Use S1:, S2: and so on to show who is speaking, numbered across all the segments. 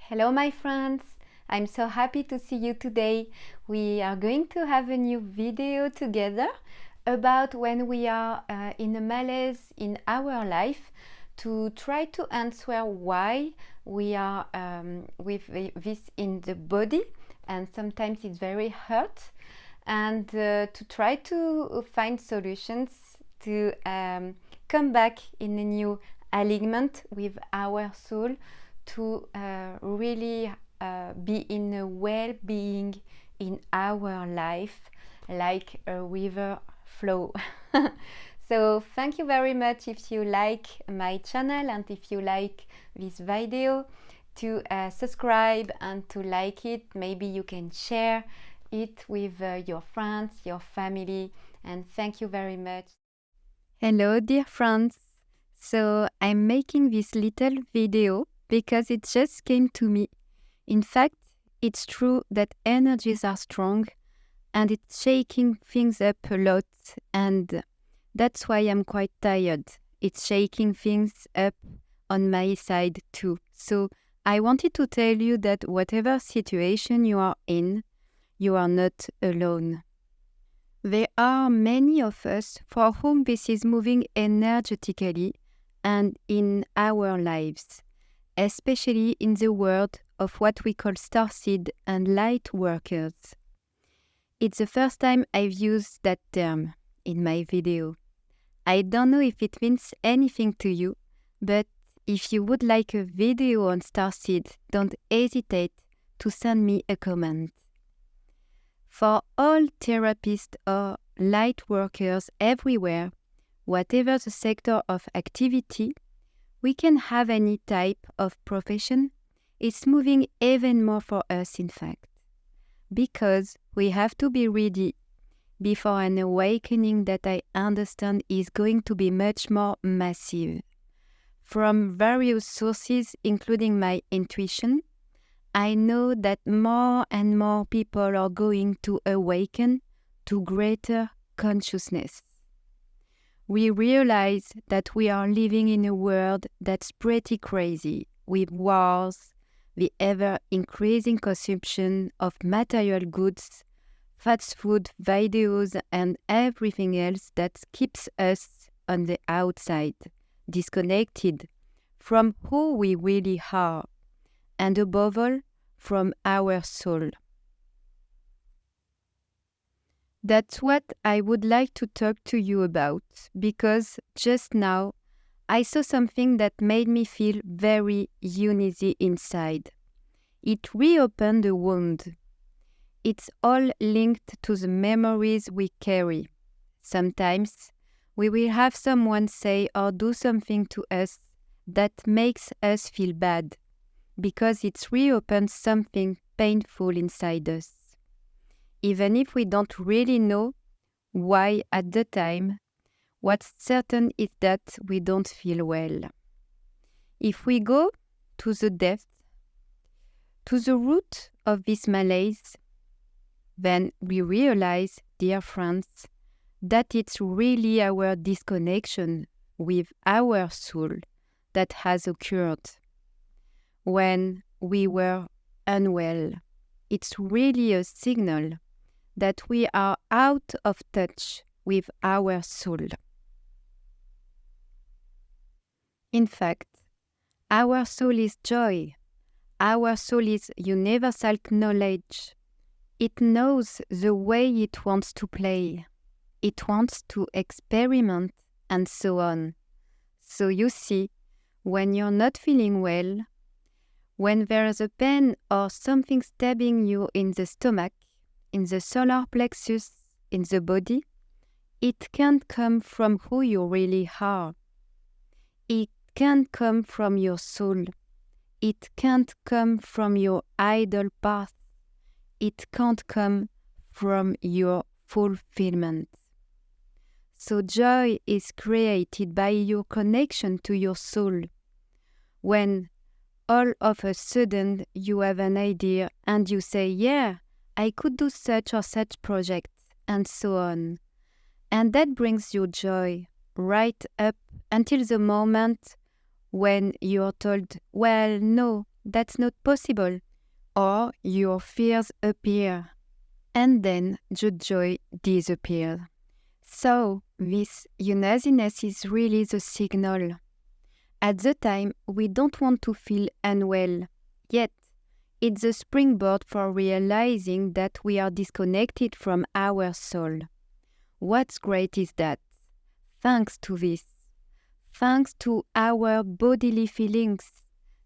S1: Hello my friends, I'm so happy to see you today. We are going to have a new video together about when we are in a malaise in our life to try to answer why we are with this in the body and sometimes it's very hurt and to try to find solutions to come back in a new alignment with our soul to really be in a well-being in our life like a river flow. So thank you very much if you like my channel and if you like this video to subscribe and to like it. Maybe you can share it with your friends, your family, and thank you very much. Hello dear friends. So I'm making this little video because it just came to me. In fact, it's true that energies are strong and it's shaking things up a lot, and that's why I'm quite tired. It's shaking things up on my side too. So I wanted to tell you that whatever situation you are in, you are not alone. There are many of us for whom this is moving energetically and in our lives, especially in the world of what we call starseed and light workers. It's the first time I've used that term in my video. I don't know if it means anything to you, but if you would like a video on starseed, don't hesitate to send me a comment. For all therapists or light workers everywhere, whatever the sector of activity, we can have any type of profession. It's moving even more for us, in fact, because we have to be ready before an awakening that I understand is going to be much more massive. From various sources, including my intuition, I know that more and more people are going to awaken to greater consciousness. We realize that we are living in a world that's pretty crazy, with wars, the ever-increasing consumption of material goods, fast food, videos, and everything else that keeps us on the outside, disconnected from who we really are, and above all, from our soul. That's what I would like to talk to you about, because just now I saw something that made me feel very uneasy inside. It reopened a wound. It's all linked to the memories we carry. Sometimes we will have someone say or do something to us that makes us feel bad, because it's reopened something painful inside us. Even if we don't really know why at the time, what's certain is that we don't feel well. If we go to the depth, to the root of this malaise, then we realize, dear friends, that it's really our disconnection with our soul that has occurred. When we were unwell, it's really a signal that we are out of touch with our soul. In fact, our soul is joy. Our soul is universal knowledge. It knows the way it wants to play. It wants to experiment and so on. So you see, when you're not feeling well, when there's a pain or something stabbing you in the stomach, in the solar plexus, in the body, it can't come from who you really are. It can't come from your soul. It can't come from your idle path. It can't come from your fulfillment. So joy is created by your connection to your soul. When all of a sudden you have an idea and you say, yeah, I could do such or such project, and so on. And that brings you joy right up until the moment when you're told, well, no, that's not possible. Or your fears appear, and then the joy disappears. So, this uneasiness is really the signal. At the time, we don't want to feel unwell, yet it's a springboard for realizing that we are disconnected from our soul. What's great is that, thanks to this, thanks to our bodily feelings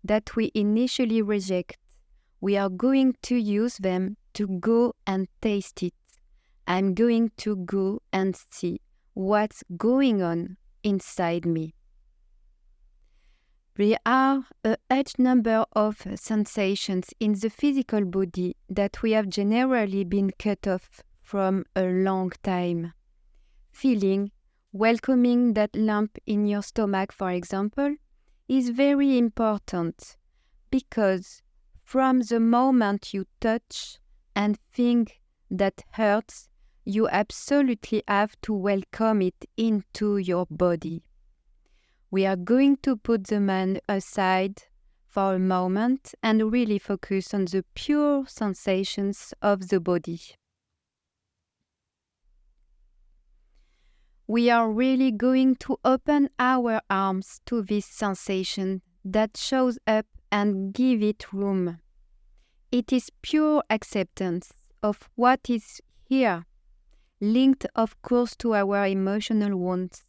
S1: that we initially reject, we are going to use them to go and taste it. I'm going to go and see what's going on inside me. There are a huge number of sensations in the physical body that we have generally been cut off from a long time. Feeling, welcoming that lump in your stomach, for example, is very important because from the moment you touch and think that hurts, you absolutely have to welcome it into your body. We are going to put the man aside for a moment and really focus on the pure sensations of the body. We are really going to open our arms to this sensation that shows up and give it room. It is pure acceptance of what is here, linked of course to our emotional wounds.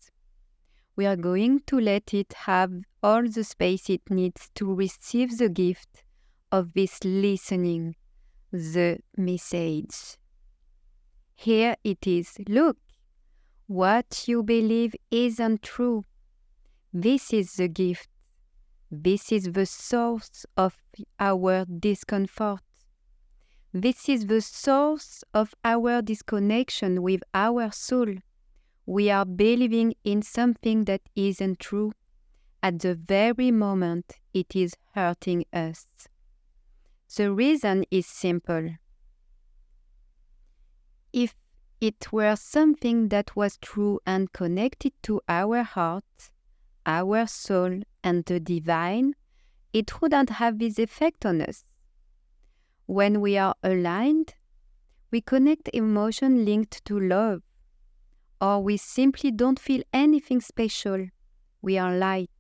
S1: We are going to let it have all the space it needs to receive the gift of this listening, the message. Here it is. Look, what you believe isn't true. This is the gift. This is the source of our discomfort. This is the source of our disconnection with our soul. We are believing in something that isn't true at the very moment it is hurting us. The reason is simple. If it were something that was true and connected to our heart, our soul, and the divine, it wouldn't have this effect on us. When we are aligned, we connect emotion linked to love, or we simply don't feel anything special. We are light.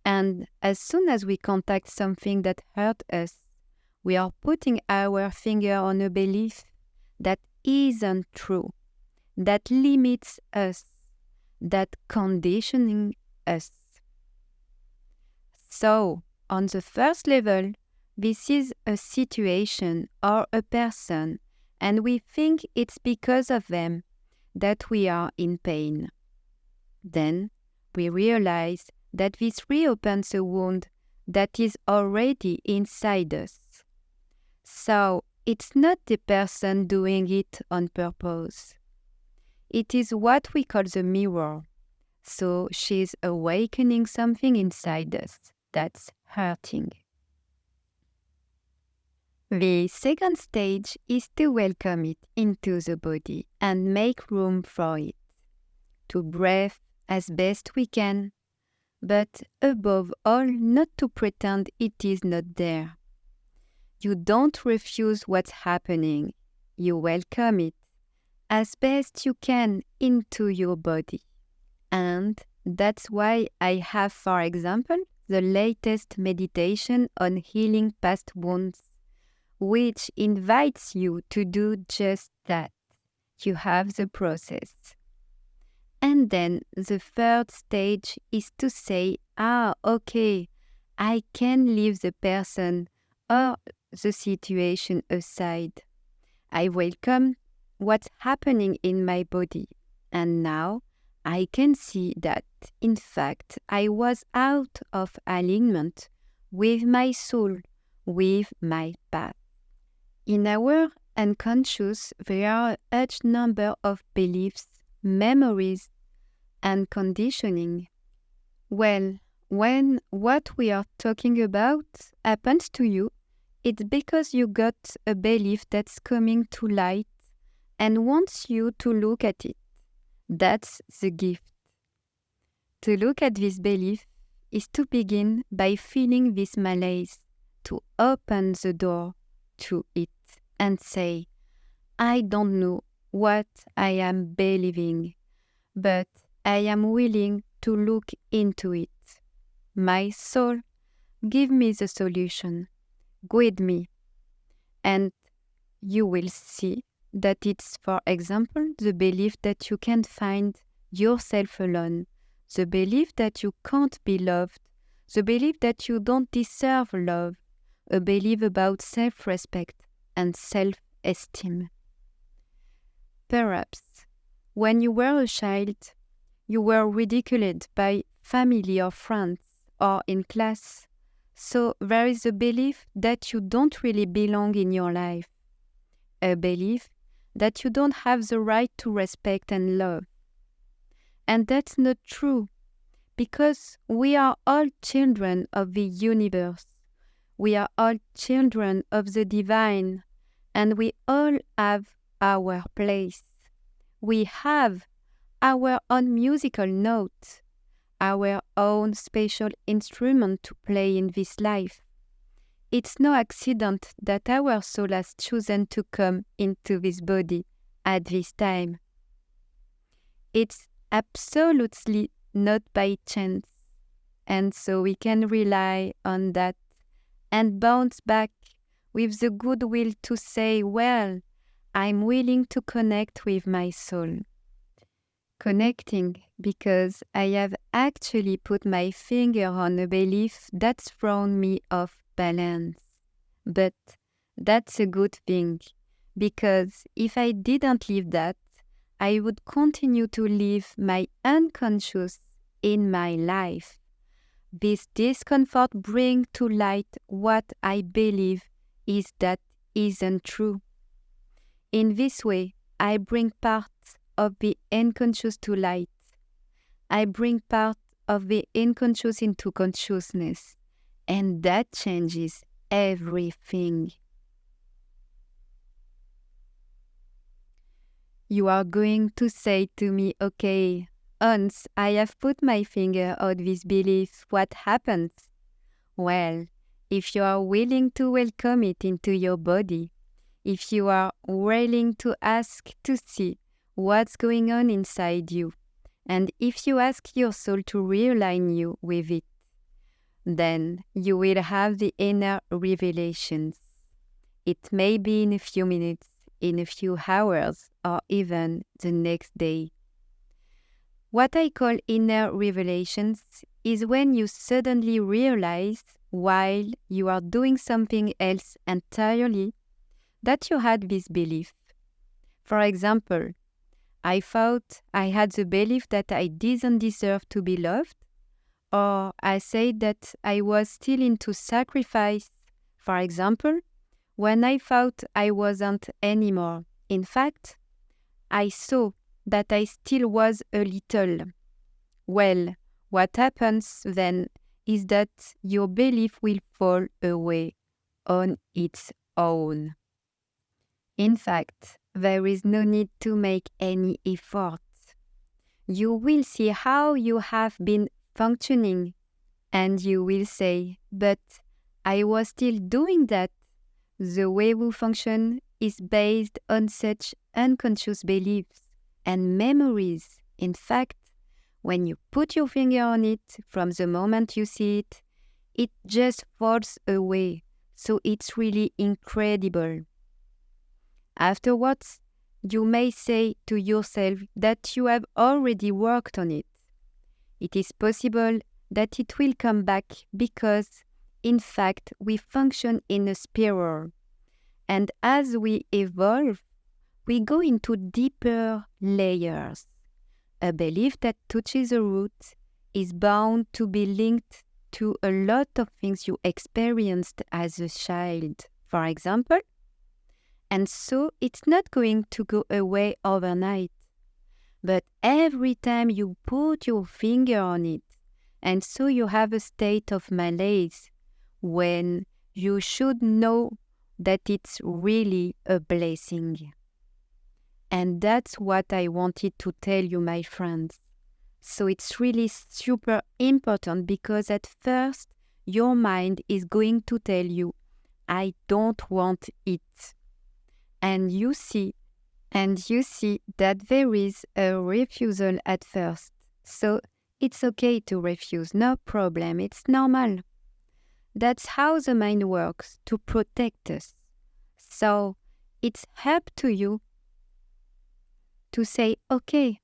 S1: And as soon as we contact something that hurt us, we are putting our finger on a belief that isn't true, that limits us, that conditioning us. So, on the first level, this is a situation or a person, and we think it's because of them that we are in pain. Then we realize that this reopens a wound that is already inside us. So it's not the person doing it on purpose. It is what we call the mirror. So she's awakening something inside us that's hurting. The second stage is to welcome it into the body and make room for it, to breathe as best we can, but above all not to pretend it is not there. You don't refuse what's happening, you welcome it as best you can into your body. And that's why I have, for example, the latest meditation on healing past wounds, which invites you to do just that. You have the process. And then the third stage is to say, okay, I can leave the person or the situation aside. I welcome what's happening in my body. And now I can see that, in fact, I was out of alignment with my soul, with my path. In our unconscious, there are a huge number of beliefs, memories, and conditioning. Well, when what we are talking about happens to you, it's because you got a belief that's coming to light and wants you to look at it. That's the gift. To look at this belief is to begin by feeling this malaise. to open the door to it and say, I don't know what I am believing, but I am willing to look into it. My soul, give me the solution. Guide me. And you will see that it's, for example, the belief that you can't find yourself alone, the belief that you can't be loved, the belief that you don't deserve love, a belief about self-respect and self-esteem. Perhaps, when you were a child, you were ridiculed by family or friends or in class, so there is a belief that you don't really belong in your life, a belief that you don't have the right to respect and love. And that's not true, because we are all children of the universe. We are all children of the divine, and we all have our place. We have our own musical note, our own special instrument to play in this life. It's no accident that our soul has chosen to come into this body at this time. It's absolutely not by chance, and so we can rely on that and bounce back with the goodwill to say, well, I'm willing to connect with my soul. Connecting because I have actually put my finger on a belief that's thrown me off balance. But that's a good thing, because if I didn't live that, I would continue to live my unconscious in my life. This discomfort brings to light what I believe is that isn't true. In this way, I bring part of the unconscious to light. I bring part of the unconscious into consciousness, and that changes everything. You are going to say to me, okay, once I have put my finger on this belief, what happens? Well, if you are willing to welcome it into your body, if you are willing to ask to see what's going on inside you, and if you ask your soul to realign you with it, then you will have the inner revelations. It may be in a few minutes, in a few hours, or even the next day. What I call inner revelations is when you suddenly realize, while you are doing something else entirely, that you had this belief. For example, I thought I had the belief that I didn't deserve to be loved, or I said that I was still into sacrifice, for example, when I thought I wasn't anymore. In fact, I saw that I still was a little. Well, what happens then is that your belief will fall away on its own. In fact, there is no need to make any effort. You will see how you have been functioning, and you will say, but I was still doing that. The way we function is based on such unconscious beliefs and memories. In fact, when you put your finger on it, from the moment you see it, it just falls away. So it's really incredible. Afterwards, you may say to yourself that you have already worked on it. It is possible that it will come back because, in fact, we function in a spiral. And as we evolve, we go into deeper layers. A belief that touches a root is bound to be linked to a lot of things you experienced as a child, for example. And so it's not going to go away overnight. But every time you put your finger on it, and so you have a state of malaise, when you should know that it's really a blessing. And that's what I wanted to tell you, my friends. So it's really super important, because at first your mind is going to tell you I don't want it. And you see that there is a refusal at first. So it's okay to refuse, no problem, it's normal. That's how the mind works, to protect us. So it's up to you to say, okay,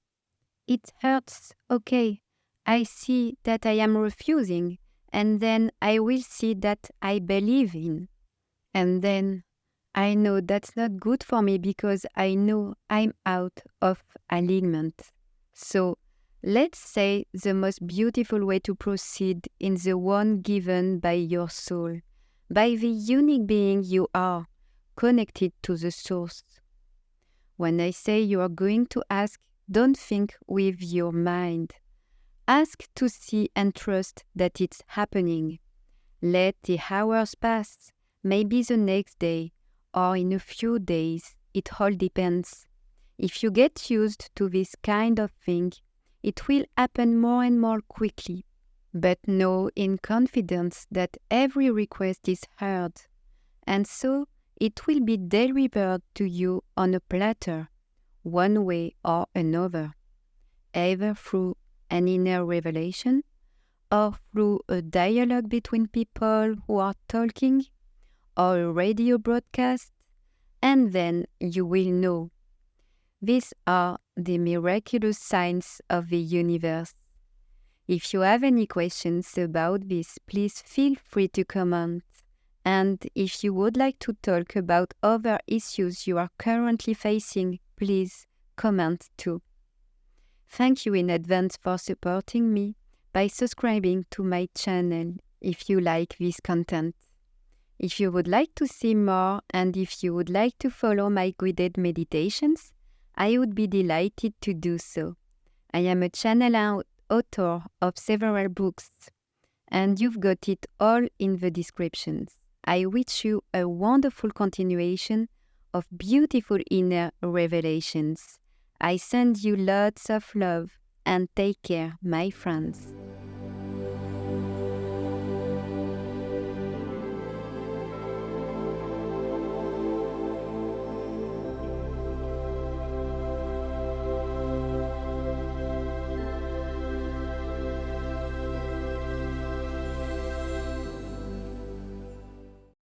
S1: it hurts, okay, I see that I am refusing, and then I will see that I believe in. And then I know that's not good for me because I know I'm out of alignment. So let's say the most beautiful way to proceed in the one given by your soul, by the unique being you are, connected to the source. When I say you are going to ask, don't think with your mind. Ask to see and trust that it's happening. Let the hours pass, maybe the next day, or in a few days, it all depends. If you get used to this kind of thing, it will happen more and more quickly. But know in confidence that every request is heard, and so it will be delivered to you on a platter, one way or another, either through an inner revelation, or through a dialogue between people who are talking, or a radio broadcast, and then you will know. These are the miraculous signs of the universe. If you have any questions about this, please feel free to comment. And if you would like to talk about other issues you are currently facing, please comment too. Thank you in advance for supporting me by subscribing to my channel if you like this content. If you would like to see more and if you would like to follow my guided meditations, I would be delighted to do so. I am a channel author of several books, and you've got it all in the descriptions. I wish you a wonderful continuation of beautiful inner revelations. I send you lots of love and take care, my friends.